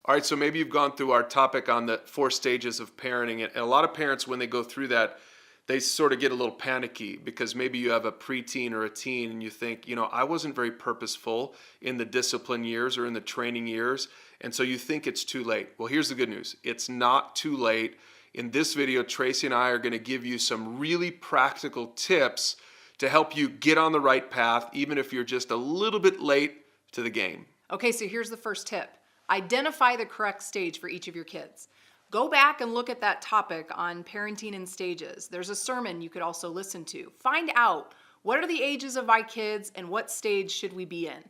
All right, so maybe you've gone through our topic on the 4 stages of parenting, and a lot of parents, when they go through that, they sort of get a little panicky because maybe you have a preteen or a teen and you think, I wasn't very purposeful in the discipline years or in the training years, and so you think it's too late. Well, here's the good news. It's not too late. In this video, Tracy and I are going to give you some really practical tips to help you get on the right path, even if you're just a little bit late to the game. Okay, so here's the first tip. Identify the correct stage for each of your kids. Go back and look at that topic on parenting and stages. There's a sermon you could also listen to. Find out what are the ages of my kids and what stage should we be in.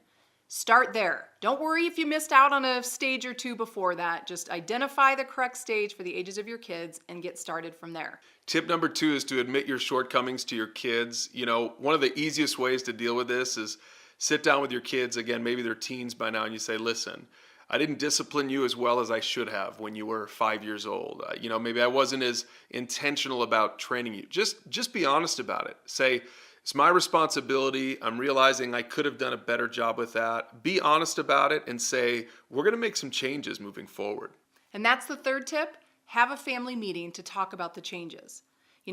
Start there. Don't worry if you missed out on a stage or two before that. Just identify the correct stage for the ages of your kids and get started from there. Tip number 2 is to admit your shortcomings to your kids. One of the easiest ways to deal with this is sit down with your kids. Again, maybe they're teens by now, and you say, listen, I didn't discipline you as well as I should have when you were 5 years old. Maybe I wasn't as intentional about training you. Just be honest about it. Say, it's my responsibility. I'm realizing I could have done a better job with that. Be honest about it and say, we're going to make some changes moving forward. And that's the third tip. Have a family meeting to talk about the changes.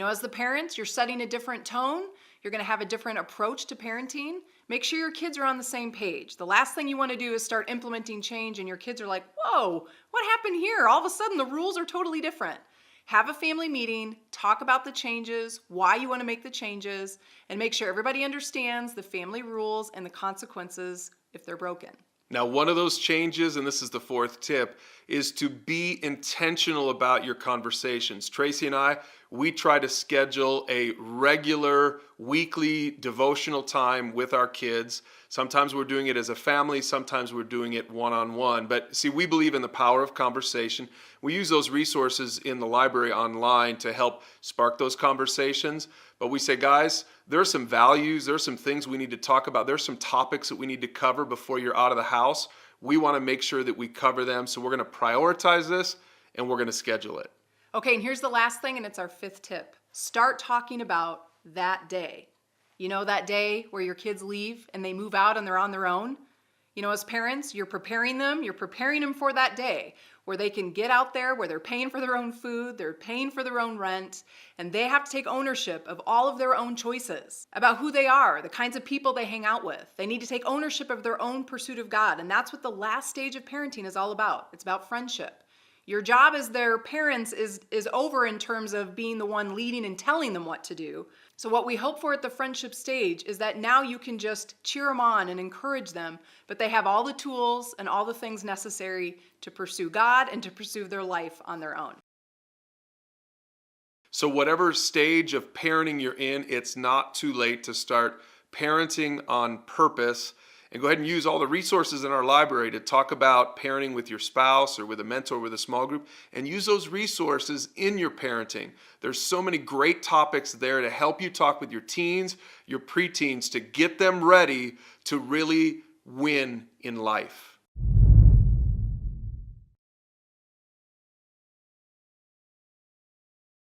As the parents, you're setting a different tone. You're going to have a different approach to parenting. Make sure your kids are on the same page. The last thing you want to do is start implementing change and your kids are like, whoa, what happened here? All of a sudden the rules are totally different. Have a family meeting, talk about the changes, why you want to make the changes, and make sure everybody understands the family rules and the consequences if they're broken. Now, one of those changes, and this is the 4th tip, is to be intentional about your conversations. Tracy and I, we try to schedule a regular weekly devotional time with our kids. Sometimes we're doing it as a family, sometimes we're doing it one-on-one. But see, we believe in the power of conversation. We use those resources in the library online to help spark those conversations. But we say, guys, there are some values, there are some things we need to talk about, there's some topics that we need to cover before you're out of the house. We want to make sure that we cover them, so we're going to prioritize this and we're going to schedule it. Okay, and here's the last thing, and it's our 5th tip. Start talking about that day. That day where your kids leave and they move out and they're on their own. As parents, you're preparing them for that day where they can get out there, where they're paying for their own food, they're paying for their own rent, and they have to take ownership of all of their own choices about who they are, the kinds of people they hang out with. They need to take ownership of their own pursuit of God, and that's what the last stage of parenting is all about. It's about friendship. Your job as their parents is over in terms of being the one leading and telling them what to do. So what we hope for at the friendship stage is that now you can just cheer them on and encourage them, but they have all the tools and all the things necessary to pursue God and to pursue their life on their own. So whatever stage of parenting you're in, it's not too late to start parenting on purpose. And go ahead and use all the resources in our library to talk about parenting with your spouse or with a mentor, with a small group, and use those resources in your parenting. There's so many great topics there to help you talk with your teens, your preteens, to get them ready to really win in life.